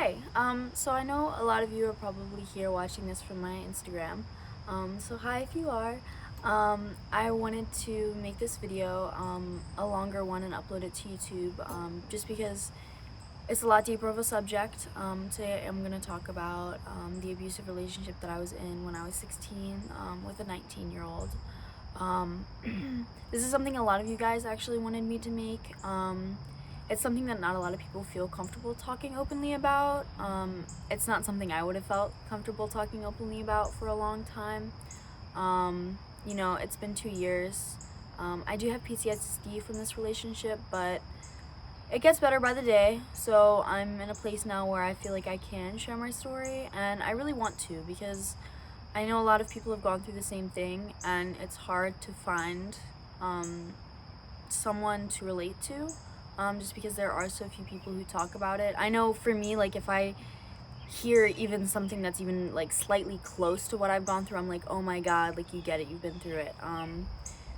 Hi. So I know a lot of you are probably here watching this from my Instagram. So hi if you are. I wanted to make this video a longer one and upload it to YouTube just because it's a lot deeper of a subject. Today I'm going to talk about the abusive relationship that I was in when I was 16 with a 19-year-old. This is something a lot of you guys actually wanted me to make. It's something that not a lot of people feel comfortable talking openly about. It's not something I would have felt comfortable talking openly about for a long time. It's been 2 years. I do have PTSD from this relationship, but it gets better by the day. So I'm in a place now where I feel like I can share my story, and I really want to because I know a lot of people have gone through the same thing, and it's hard to find someone to relate to, just because there are so few people who talk about it. I know for me, like, if I hear even something that's even like slightly close to what I've gone through, I'm like, oh my god, like, you get it, you've been through it.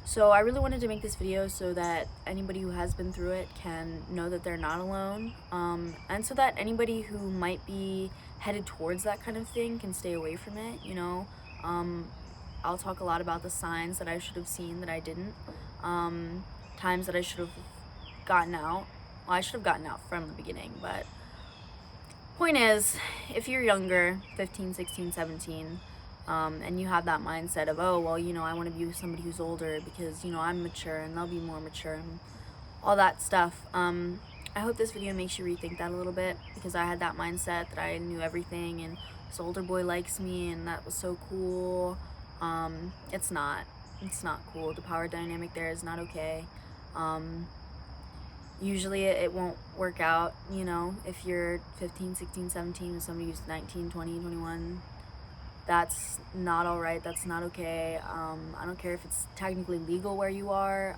So I really wanted to make this video so that anybody who has been through it can know that they're not alone, and so that anybody who might be headed towards that kind of thing can stay away from it. I'll talk a lot about the signs that I should have seen that I didn't, times that I should have gotten out. Well, I should have gotten out from the beginning, but point is, if you're younger, 15, 16, 17, and you have that mindset of, oh, well, I want to be with somebody who's older because, I'm mature and they'll be more mature and all that stuff. I hope this video makes you rethink that a little bit, because I had that mindset that I knew everything and this older boy likes me and that was so cool. It's not cool. The power dynamic there is not okay. Usually it won't work out, if you're 15, 16, 17 with somebody who's 19, 20, 21. That's not all right. That's not okay. I don't care if it's technically legal where you are.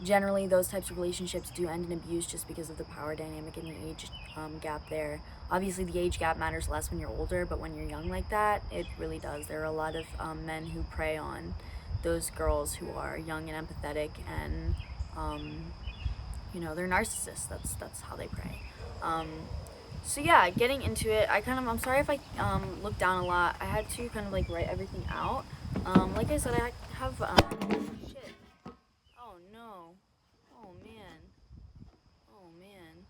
Generally, those types of relationships do end in abuse just because of the power dynamic and the age gap there. Obviously, the age gap matters less when you're older, but when you're young like that, it really does. There are a lot of men who prey on those girls who are young and empathetic, and they're narcissists. That's how they prey. So yeah, getting into it, I'm sorry if I look down a lot. I had to kind of like write everything out. Like I said, I have shit. Oh no. Oh man. Oh man.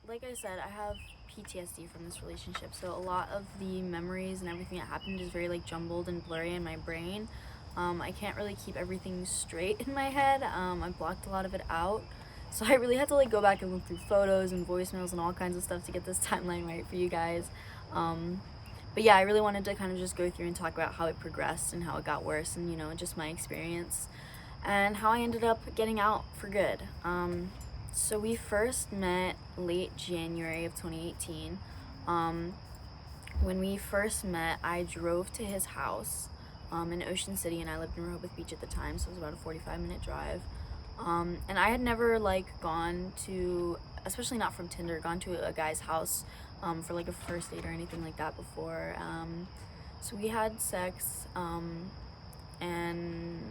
Like I said, I have PTSD from this relationship, so a lot of the memories and everything that happened is very like jumbled and blurry in my brain. I can't really keep everything straight in my head. I blocked a lot of it out. So I really had to like go back and look through photos and voicemails and all kinds of stuff to get this timeline right for you guys. But yeah, I really wanted to kind of just go through and talk about how it progressed and how it got worse, and just my experience and how I ended up getting out for good. So we first met late January of 2018. When we first met, I drove to his house in Ocean City, and I lived in Rehoboth Beach at the time, so it was about a 45-minute drive. And I had never gone to, especially not from Tinder, gone to a guy's house for like a first date or anything like that before. So we had sex, and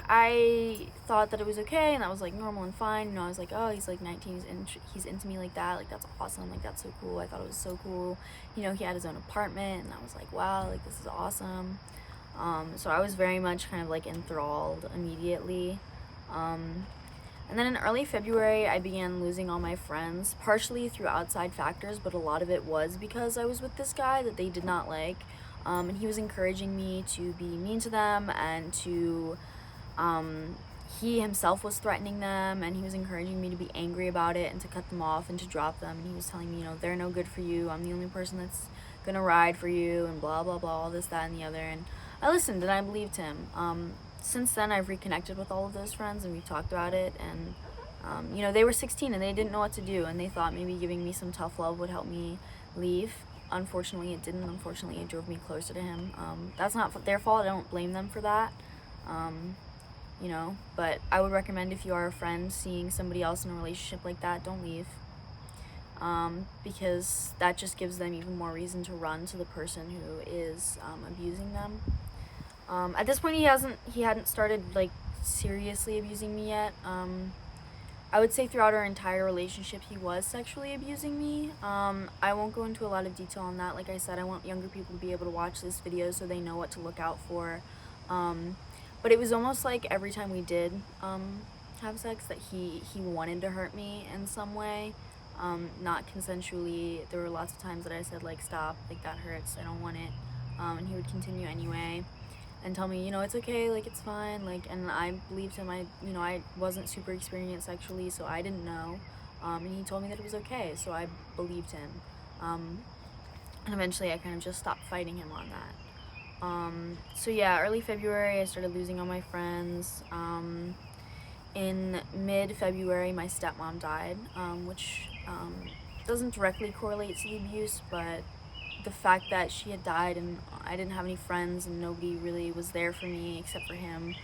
I thought that it was okay, and that was like normal and fine. I was like, oh, he's like 19, he's into me like that, like that's awesome, like that's so cool. I thought it was so cool. He had his own apartment, and I was like, wow, like this is awesome. So I was very much kind of like enthralled immediately. And then in early February, I began losing all my friends, partially through outside factors, but a lot of it was because I was with this guy that they did not like. And he was encouraging me to be mean to them, and to, he himself was threatening them, and he was encouraging me to be angry about it and to cut them off and to drop them. And he was telling me, they're no good for you. I'm the only person that's gonna ride for you, and blah, blah, blah, all this, that, and the other. And I listened and I believed him. Since then, I've reconnected with all of those friends, and we've talked about it, and they were 16 and they didn't know what to do, and they thought maybe giving me some tough love would help me leave. Unfortunately, it didn't. Unfortunately, it drove me closer to him. That's not their fault. I don't blame them for that. But I would recommend, if you are a friend seeing somebody else in a relationship like that, don't leave. Because that just gives them even more reason to run to the person who is abusing them. At this point, he hadn't started like seriously abusing me yet. I would say throughout our entire relationship, he was sexually abusing me. I won't go into a lot of detail on that. Like I said, I want younger people to be able to watch this video so they know what to look out for. But it was almost like every time we did have sex that he wanted to hurt me in some way, not consensually. There were lots of times that I said, like, stop, like, that hurts, I don't want it. And he would continue anyway and tell me, it's okay, like, it's fine, like, and I believed him. I wasn't super experienced sexually, so I didn't know, and he told me that it was okay, so I believed him, and eventually I kind of just stopped fighting him on that. So yeah, early February, I started losing all my friends. In mid-February, my stepmom died, which doesn't directly correlate to the abuse, but the fact that she had died and I didn't have any friends and nobody really was there for me except for him,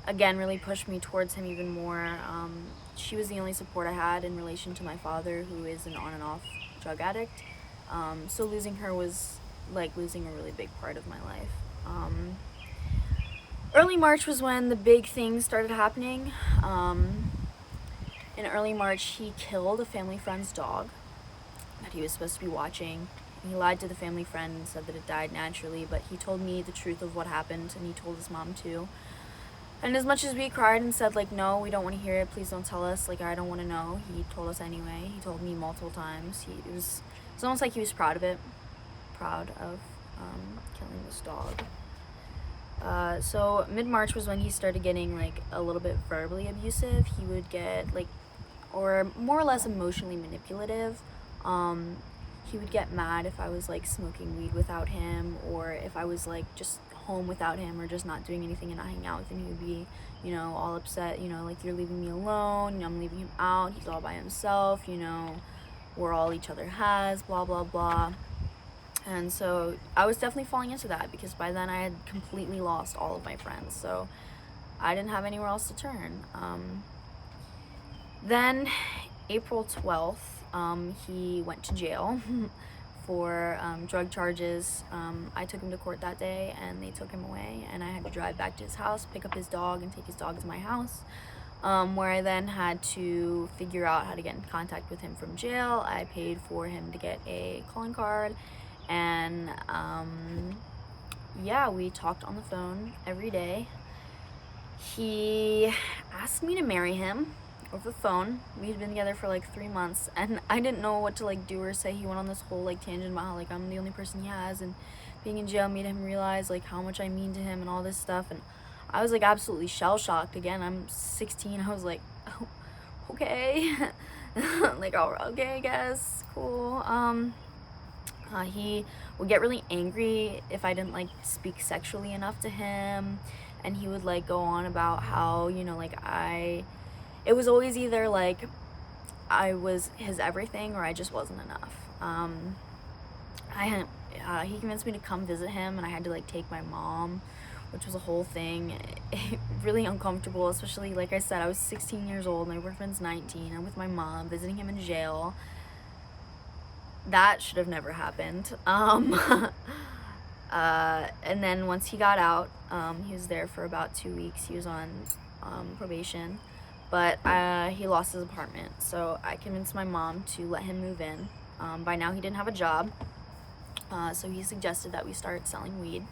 again, really pushed me towards him even more. She was the only support I had in relation to my father, who is an on and off drug addict. So losing her was like losing a really big part of my life. Early March was when the big things started happening. In early March, he killed a family friend's dog that he was supposed to be watching. He lied to the family friend and said that it died naturally, but he told me the truth of what happened, and he told his mom too. And as much as we cried and said, like, no, we don't want to hear it, please don't tell us, like, I don't want to know, he told us anyway. He told me multiple times. It was almost like he was proud of it, proud of killing this dog. So mid-March was when he started getting, like, a little bit verbally abusive. He would get, like, or more or less emotionally manipulative. He would get mad if I was, like, smoking weed without him, or if I was, like, just home without him or just not doing anything and not hanging out with him. He would be, all upset, like, you're leaving me alone, I'm leaving him out, he's all by himself, we're all each other has, blah, blah, blah. And so I was definitely falling into that because by then I had completely lost all of my friends, so I didn't have anywhere else to turn. Then April 12th, he went to jail for drug charges. I took him to court that day and they took him away, and I had to drive back to his house, pick up his dog, and take his dog to my house, where I then had to figure out how to get in contact with him from jail. I paid for him to get a calling card, and yeah, we talked on the phone every day. He asked me to marry him over the phone. We had been together for like 3 months, and I didn't know what to like do or say. He went on this whole like tangent about how like I'm the only person he has, and being in jail made him realize like how much I mean to him and all this stuff. And I was like absolutely shell-shocked. Again, I'm 16. I was like, oh, okay. Like, oh, okay, I guess, cool. He would get really angry if I didn't like speak sexually enough to him, and he would like go on about how, like it was always either like I was his everything or I just wasn't enough. He convinced me to come visit him, and I had to like take my mom, which was a whole thing. Really uncomfortable, especially, like I said, I was 16 years old, my boyfriend's 19, I'm with my mom visiting him in jail. That should have never happened. And then once he got out, he was there for about 2 weeks. He was on probation, but he lost his apartment, so I convinced my mom to let him move in. By now he didn't have a job, so he suggested that we start selling weed.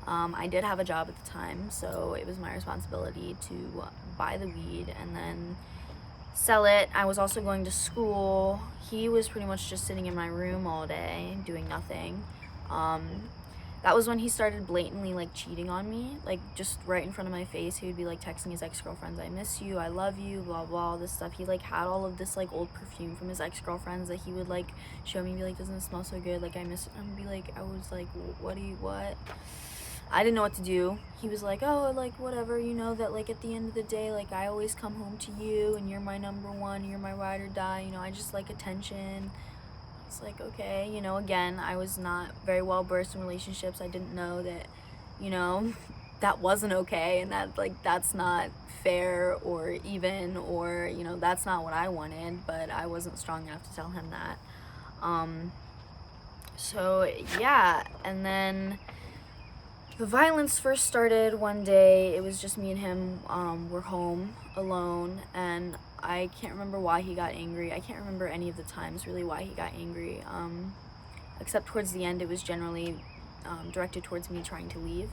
I did have a job at the time, so it was my responsibility to buy the weed and then sell it. I was also going to school. He was pretty much just sitting in my room all day doing nothing. That was when he started blatantly like cheating on me, like just right in front of my face. He would be like texting his ex-girlfriends, I miss you, I love you, blah blah, all this stuff. He like had all of this like old perfume from his ex-girlfriends that he would like show me, be like, doesn't it smell so good, like I miss it. And be like, I was like, what? I didn't know what to do. He was like, oh, like, whatever, that, like, at the end of the day, like, I always come home to you, and you're my number one, you're my ride or die, I just like attention. It's like, okay, again, I was not very well versed in relationships. I didn't know that, that wasn't okay, and that, like, that's not fair or even, or, that's not what I wanted, but I wasn't strong enough to tell him that. So, yeah, and then the violence first started one day. It was just me and him. We're home alone, and I can't remember why he got angry. I can't remember any of the times really why he got angry, except towards the end it was generally directed towards me trying to leave.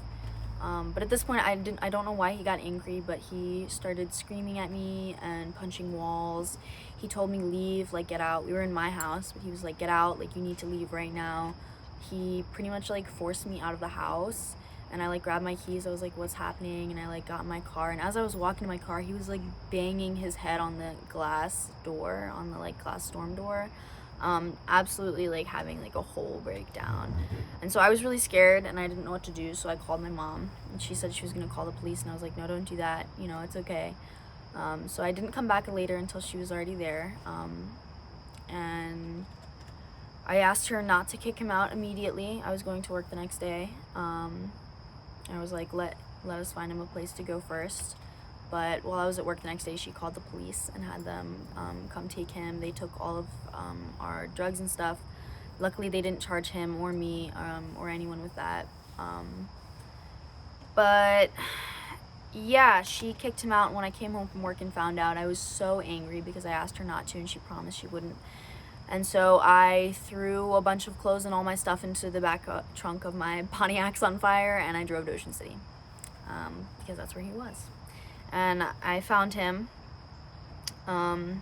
But at this point I don't know why he got angry, but he started screaming at me and punching walls. He told me leave, like get out. We were in my house, but he was like, get out, like you need to leave right now. He pretty much like forced me out of the house, and I like grabbed my keys. I was like, what's happening? And I like got in my car, and as I was walking to my car, he was like banging his head on the glass door, on the like glass storm door, absolutely like having like a whole breakdown. And so I was really scared and I didn't know what to do, so I called my mom, and she said she was gonna call the police, and I was like, no, don't do that, you know, it's okay. So I didn't come back later until she was already there, and I asked her not to kick him out immediately. I was going to work the next day. I was like, let us find him a place to go first. But while I was at work the next day, she called the police and had them come take him. They took all of our drugs and stuff. Luckily, they didn't charge him or me or anyone with that. But yeah, she kicked him out. When I came home from work and found out, I was so angry because I asked her not to and she promised she wouldn't. And so I threw a bunch of clothes and all my stuff into the back trunk of my Pontiacs on fire, and I drove to Ocean City because that's where he was. And I found him, and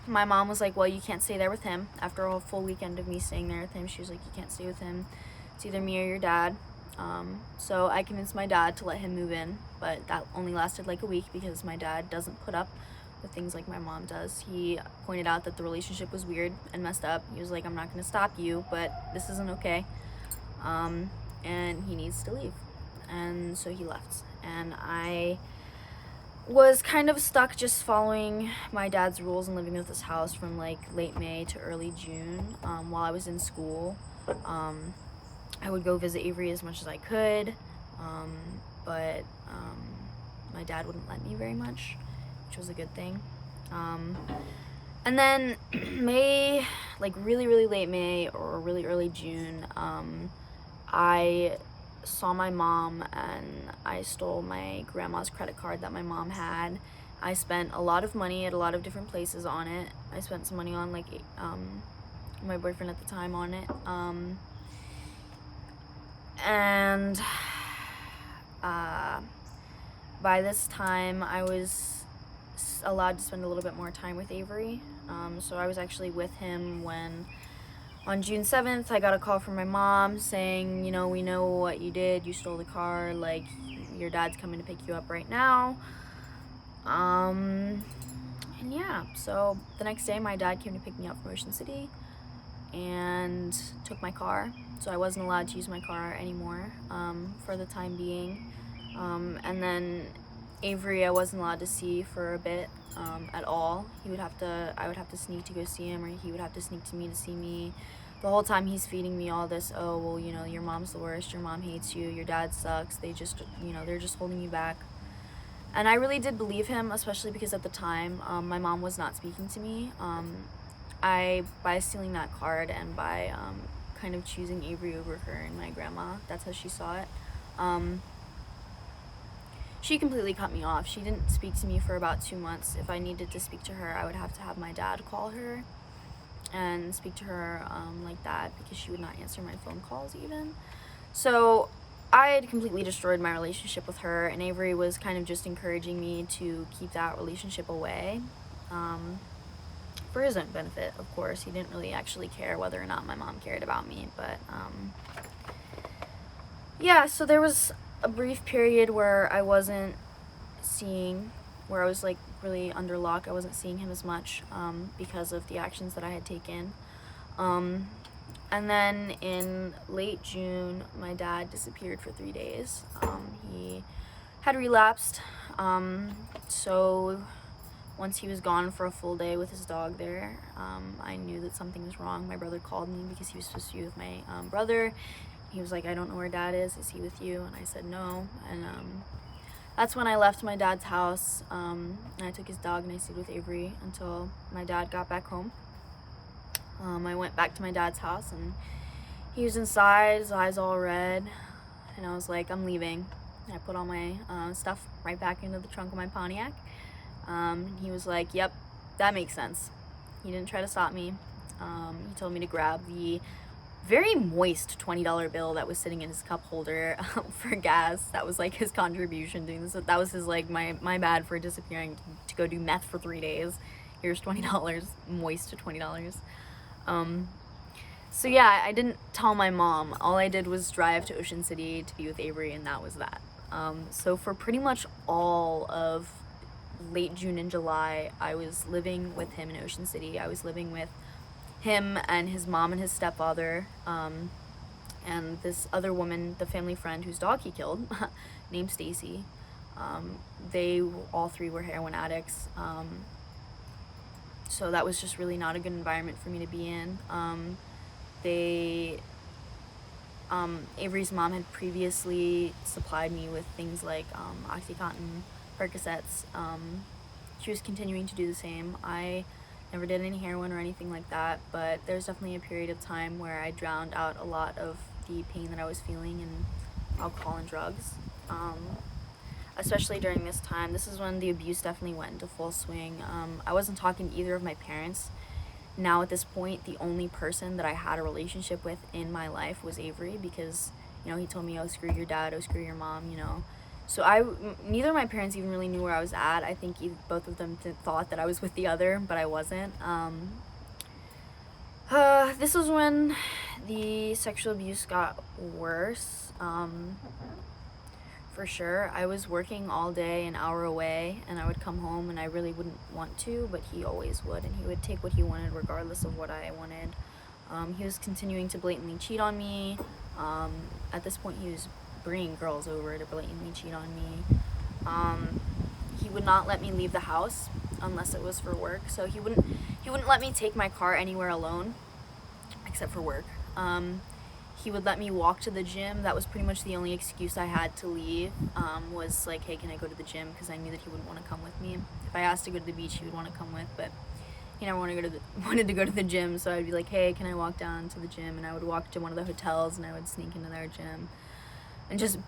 my mom was like, well, you can't stay there with him. After a full weekend of me staying there with him, she was like, you can't stay with him. It's either me or your dad. So I convinced my dad to let him move in, but that only lasted like a week because my dad doesn't put up with things like my mom does. He pointed out that the relationship was weird and messed up. He was like, I'm not going to stop you, but this isn't okay. And he needs to leave. And so he left. And I was kind of stuck just following my dad's rules and living with this house from like late May to early June. While I was in school, I would go visit Avery as much as I could, but my dad wouldn't let me very much, which was a good thing. And then May, like really late May or really early June, I saw my mom and I stole my grandma's credit card that my mom had. I spent a lot of money at a lot of different places on it. I spent some money on like my boyfriend at the time on it, and by this time I was allowed to spend a little bit more time with Avery. So I was actually with him when on June 7th I got a call from my mom saying, you know, we know what you did, you stole the car, like your dad's coming to pick you up right now. And yeah, so the next day my dad came to pick me up from Ocean City and took my car, so I wasn't allowed to use my car anymore for the time being. And then Avery I wasn't allowed to see for a bit at all. I would have to sneak to go see him, or he would have to sneak to me to see me. The whole time he's feeding me all this, oh well, you know, your mom's the worst, your mom hates you, your dad sucks, they just, you know, they're just holding you back. And I really did believe him, especially because at the time my mom was not speaking to me. By stealing that card and by kind of choosing Avery over her and my grandma, that's how she saw it. She completely cut me off. She didn't speak to me for about 2 months. If I needed to speak to her, I would have to have my dad call her and speak to her like that, because she would not answer my phone calls even. So I had completely destroyed my relationship with her, and Avery was kind of just encouraging me to keep that relationship away. For his own benefit, of course. He didn't really actually care whether or not my mom cared about me, but yeah, so there was a brief period where I wasn't seeing, where I was like really under lock. I wasn't seeing him as much because of the actions that I had taken. And then in late June, my dad disappeared for 3 days. He had relapsed, so once he was gone for a full day with his dog there, I knew that something was wrong. My brother called me because he was supposed to be with my brother. He was like, I don't know where dad is he with you? And I said no. And that's when I left my dad's house, and I took his dog and I stayed with Avery until my dad got back home. I went back to my dad's house and he was inside, his eyes all red, and I was like, I'm leaving. And I put all my stuff right back into the trunk of my Pontiac. He was like, yep, that makes sense. He didn't try to stop me. He told me to grab the very moist $20 bill that was sitting in his cup holder for gas. That was like his contribution doing this. That was his like my bad for disappearing to go do meth for 3 days. Here's $20, moist to $20. So yeah, I didn't tell my mom. All I did was drive to Ocean City to be with Avery, and that was that. So for pretty much all of late June and July, I was living with him in Ocean City. I was living with him and his mom and his stepfather, and this other woman, the family friend whose dog he killed, named Stacy. They all three were heroin addicts. So that was just really not a good environment for me to be in. Avery's mom had previously supplied me with things like Oxycontin, Percocets. She was continuing to do the same. I never did any heroin or anything like that, but there's definitely a period of time where I drowned out a lot of the pain that I was feeling in alcohol and drugs. Especially during this time. This is when the abuse definitely went into full swing. I wasn't talking to either of my parents. Now at this point, the only person that I had a relationship with in my life was Avery, because, you know, he told me, oh, screw your dad, oh, screw your mom, you know. So neither of my parents even really knew where I was at. I think both of them thought that I was with the other, but I wasn't. This was when the sexual abuse got worse. For sure. I was working all day, an hour away, and I would come home and I really wouldn't want to, but he always would, and he would take what he wanted regardless of what I wanted. He was continuing to blatantly cheat on me. At this point, he was bringing girls over to blatantly cheat on me. He would not let me leave the house unless it was for work, so he wouldn't let me take my car anywhere alone except for work. He would let me walk to the gym. That was pretty much the only excuse I had to leave, was like, hey, can I go to the gym? Because I knew that he wouldn't want to come with me. If I asked to go to the beach, he would want to come with, but he never wanted to go to the gym. So I'd be like, hey, can I walk down to the gym? And I would walk to one of the hotels and I would sneak into their gym and just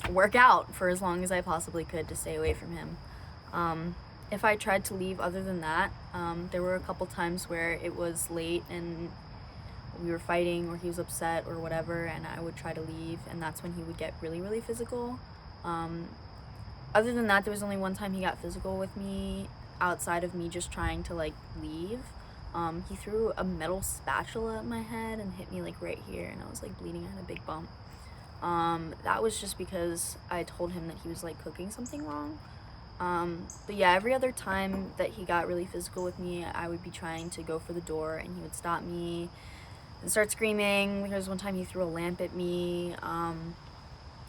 work out for as long as I possibly could to stay away from him. If I tried to leave other than that, there were a couple times where it was late and we were fighting or he was upset or whatever, and I would try to leave, and that's when he would get really, really physical. Other than that, there was only one time he got physical with me outside of me just trying to like leave. He threw a metal spatula at my head and hit me like right here, and I was like bleeding. I had a big bump. That was just because I told him that he was like cooking something wrong. But yeah, every other time that he got really physical with me, I would be trying to go for the door and he would stop me and start screaming. There was one time he threw a lamp at me.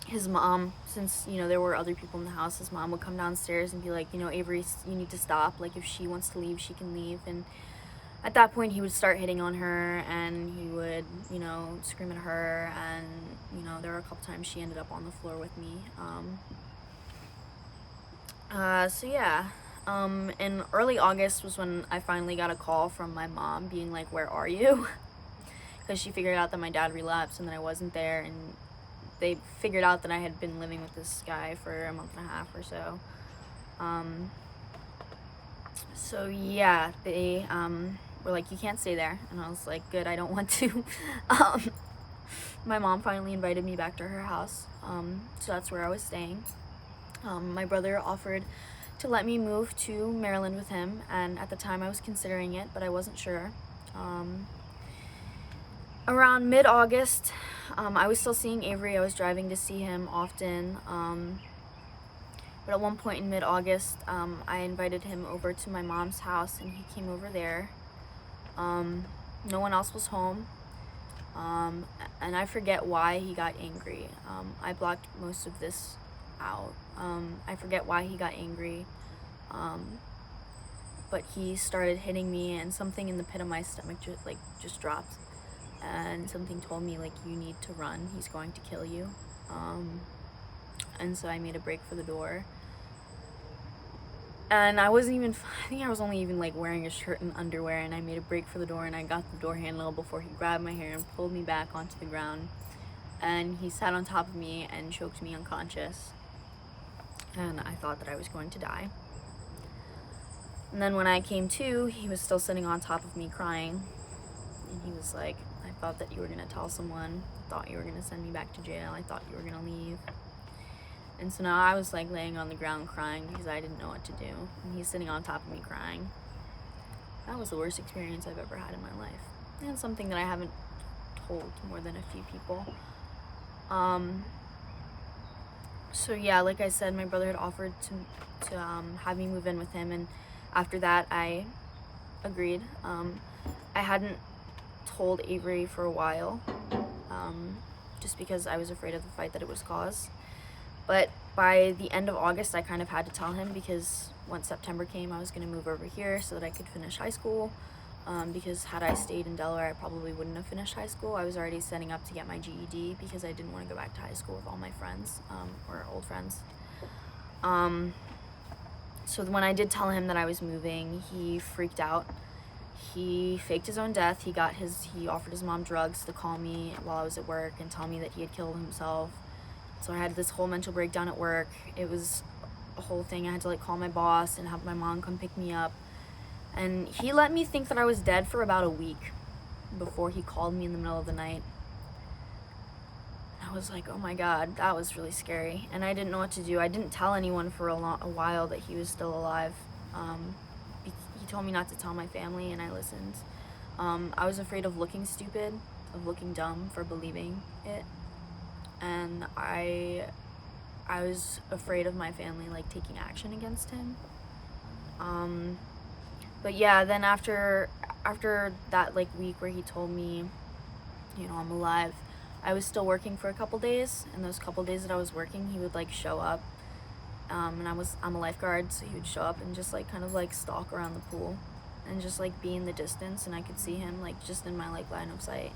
His mom, since, you know, there were other people in the house, his mom would come downstairs and be like, you know, Avery, you need to stop. Like, if she wants to leave, she can leave. And at that point, he would start hitting on her, and he would, you know, scream at her. And, you know, there were a couple times she ended up on the floor with me. So yeah, in early August was when I finally got a call from my mom being like, where are you? Because she figured out that my dad relapsed and that I wasn't there, and they figured out that I had been living with this guy for a month and a half or so. So yeah, they were like, you can't stay there, and I was like, good, I don't want to. My mom finally invited me back to her house, so that's where I was staying. My brother offered to let me move to Maryland with him, and at the time I was considering it, but I wasn't sure. Around mid-August, I was still seeing Avery. I was driving to see him often, but at one point in mid-August, I invited him over to my mom's house, and he came over there. No one else was home, and I forget why he got angry. I blocked most of this out. I forget why he got angry, but he started hitting me, and something in the pit of my stomach just dropped, and something told me, like, you need to run, he's going to kill you. And so I made a break for the door, and I think I was only even like wearing a shirt and underwear, and I made a break for the door, and I got the door handle before he grabbed my hair and pulled me back onto the ground, and he sat on top of me and choked me unconscious. and I thought that I was going to die. And then when I came to, he was still sitting on top of me crying, and he was like, I thought that you were gonna tell someone, I thought you were gonna send me back to jail, I thought you were gonna leave. And so now I was like laying on the ground crying because I didn't know what to do, and he's sitting on top of me crying. That was the worst experience I've ever had in my life, and something that I haven't told more than a few people. So yeah, like I said, my brother had offered to have me move in with him, and after that I agreed. I hadn't told Avery for a while, just because I was afraid of the fight that it was cause. But by the end of August, I kind of had to tell him, because once September came, I was going to move over here so that I could finish high school. Because had I stayed in Delaware, I probably wouldn't have finished high school. I was already setting up to get my GED because I didn't want to go back to high school with all my friends, or old friends. So when I did tell him that I was moving, he freaked out. He faked his own death. He offered his mom drugs to call me while I was at work and tell me that he had killed himself. So I had this whole mental breakdown at work. It was a whole thing. I had to like call my boss and have my mom come pick me up. And he let me think that I was dead for about a week before he called me in the middle of the night. I was like, oh my God, that was really scary. And I didn't know what to do. I didn't tell anyone for a while that he was still alive. He told me not to tell my family, and I listened. I was afraid of looking stupid, of looking dumb for believing it. And I was afraid of my family like taking action against him. But yeah, then after that like week where he told me, you know, I'm alive, I was still working for a couple days, and those couple days that I was working, he would like show up, and I'm a lifeguard, so he would show up and just like kind of like stalk around the pool and just like be in the distance, and I could see him like just in my like line of sight,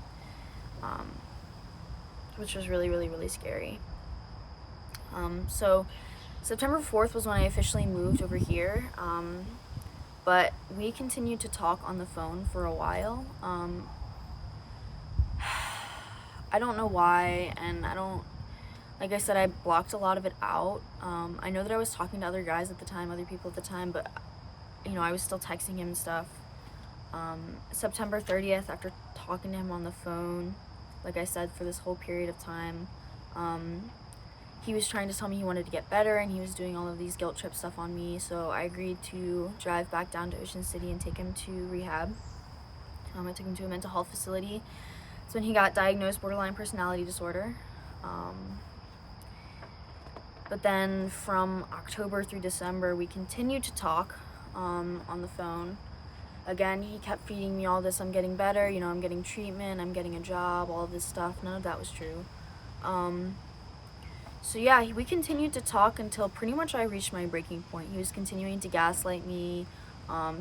which was really, really, really scary. So September 4th was when I officially moved over here. But we continued to talk on the phone for a while. I don't know why, and like I said, I blocked a lot of it out. I know that I was talking to other guys at the time, other people at the time, but, you know, I was still texting him and stuff. September 30th, after talking to him on the phone, like I said, for this whole period of time, he was trying to tell me he wanted to get better, and he was doing all of these guilt trip stuff on me, so I agreed to drive back down to Ocean City and take him to rehab. I took him to a mental health facility. That's when he got diagnosed borderline personality disorder. But then from October through December, we continued to talk on the phone. Again, he kept feeding me all this, I'm getting better, you know, I'm getting treatment, I'm getting a job, all of this stuff. None of that was true. So yeah, we continued to talk until pretty much I reached my breaking point. He was continuing to gaslight me.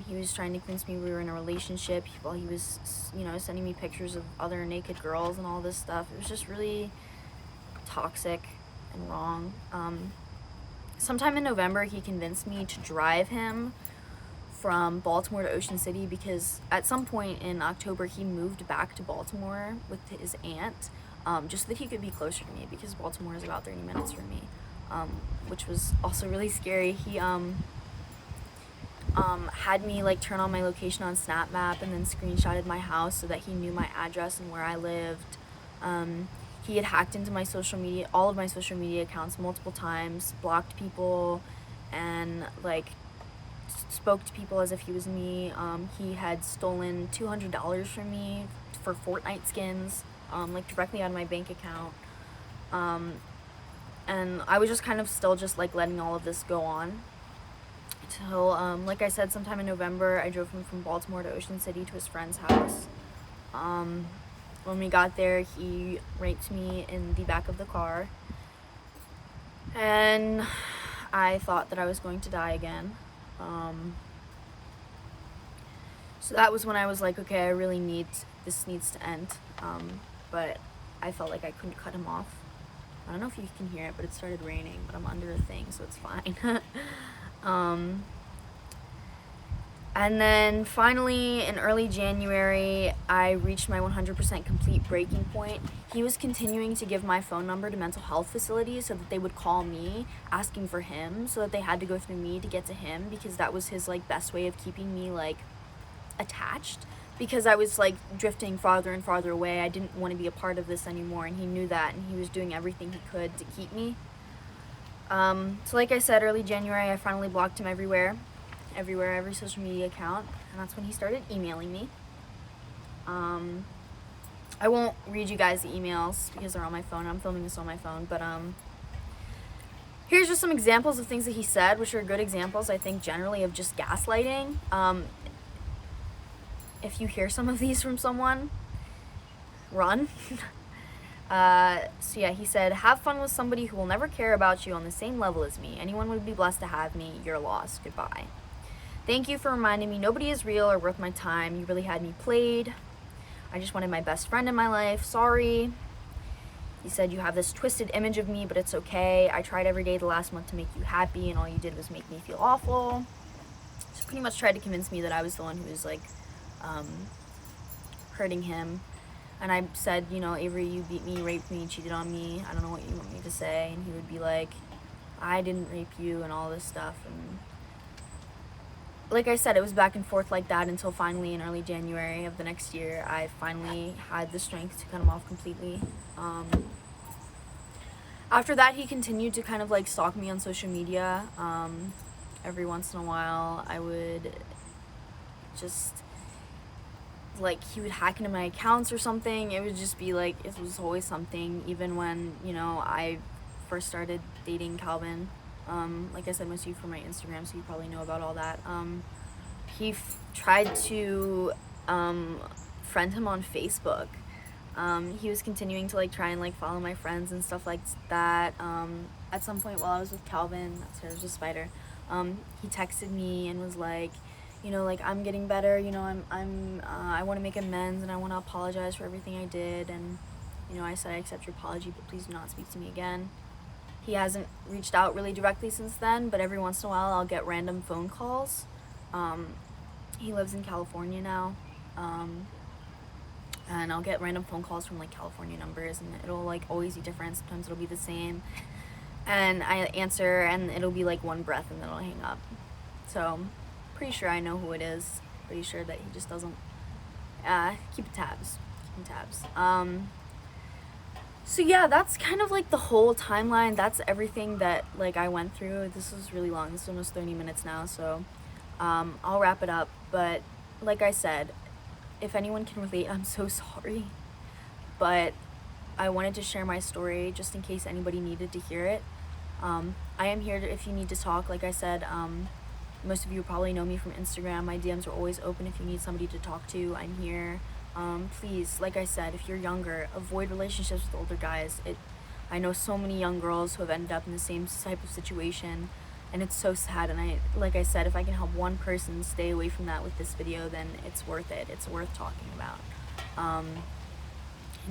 He was trying to convince me we were in a relationship while he was, you know, sending me pictures of other naked girls and all this stuff. It was just really toxic and wrong. Sometime in November, he convinced me to drive him from Baltimore to Ocean City, because at some point in October, he moved back to Baltimore with his aunt, just so that he could be closer to me, because Baltimore is about 30 minutes from me, which was also really scary. He had me like turn on my location on Snap Map and then screenshotted my house so that he knew my address and where I lived. He had hacked into my social media, all of my social media accounts multiple times, blocked people, and like spoke to people as if he was me. He had stolen $200 from me for Fortnite skins, like directly out of my bank account. And I was just kind of still just like letting all of this go on. Till, like I said, sometime in November, I drove him from Baltimore to Ocean City to his friend's house. When we got there, he raped me in the back of the car. And I thought that I was going to die again. So that was when I was like, okay, this needs to end. But I felt like I couldn't cut him off. I don't know if you can hear it, but it started raining, but I'm under a thing, so it's fine. And then finally, in early January, I reached my 100% complete breaking point. He was continuing to give my phone number to mental health facilities so that they would call me asking for him, so that they had to go through me to get to him, because that was his like best way of keeping me like attached, because I was like drifting farther and farther away. I didn't want to be a part of this anymore, and he knew that, and he was doing everything he could to keep me. So like I said, early January, I finally blocked him everywhere, every social media account, and that's when he started emailing me. I won't read you guys the emails because they're on my phone. I'm filming this on my phone, but here's just some examples of things that he said, which are good examples, I think, generally of just gaslighting. If you hear some of these from someone, run. So yeah, he said, have fun with somebody who will never care about you on the same level as me. Anyone would be blessed to have me. You're lost. Goodbye. Thank you for reminding me nobody is real or worth my time. You really had me played. I just wanted my best friend in my life. Sorry. He said, you have this twisted image of me, but it's okay. I tried every day the last month to make you happy, and all you did was make me feel awful. So pretty much tried to convince me that I was the one who was like hurting him. And I said, you know, Avery, you beat me, raped me, cheated on me. I don't know what you want me to say. And he would be like, I didn't rape you, and all this stuff. And like I said, it was back and forth like that until finally in early January of the next year, I finally had the strength to cut him off completely. After that, he continued to kind of like stalk me on social media. Every once in a while, I would just, like, he would hack into my accounts or something. It would just be like, it was always something. Even when, you know, I first started dating Calvin, like I said, most of you from my Instagram, so you probably know about all that. He tried to friend him on Facebook. He was continuing to like try and like follow my friends and stuff like that. At some point while I was with Calvin, sorry, there's a spider. He texted me and was like, you know, like, I'm getting better, you know, I want to make amends, and I want to apologize for everything I did, and, you know, I said I accept your apology, but please do not speak to me again. He hasn't reached out really directly since then, but every once in a while I'll get random phone calls. He lives in California now, and I'll get random phone calls from like California numbers, and it'll like always be different. Sometimes it'll be the same, and I answer and it'll be like one breath and then it'll hang up. So pretty sure I know who it is. Pretty sure that he just doesn't keep tabs. So yeah, that's kind of like the whole timeline. That's everything that like I went through. This is really long. This is almost 30 minutes now, so I'll wrap it up. But like I said, if anyone can relate, I'm so sorry. But I wanted to share my story just in case anybody needed to hear it. I am here if you need to talk. Like I said, most of you probably know me from Instagram. My DMs are always open if you need somebody to talk to. I'm here. Please, like I said, if you're younger, avoid relationships with older guys. I know so many young girls who have ended up in the same type of situation, and it's so sad. And like I said, if I can help one person stay away from that with this video, then it's worth it. It's worth talking about. And,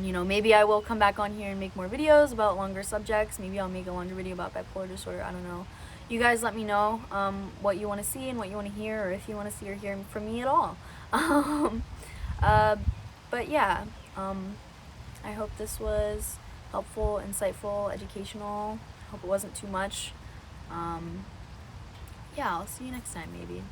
you know, maybe I will come back on here and make more videos about longer subjects. Maybe I'll make a longer video about bipolar disorder. I don't know. You guys let me know what you want to see and what you want to hear, or if you want to see or hear from me at all. But yeah, I hope this was helpful, insightful, educational. Hope it wasn't too much. Yeah, I'll see you next time, maybe.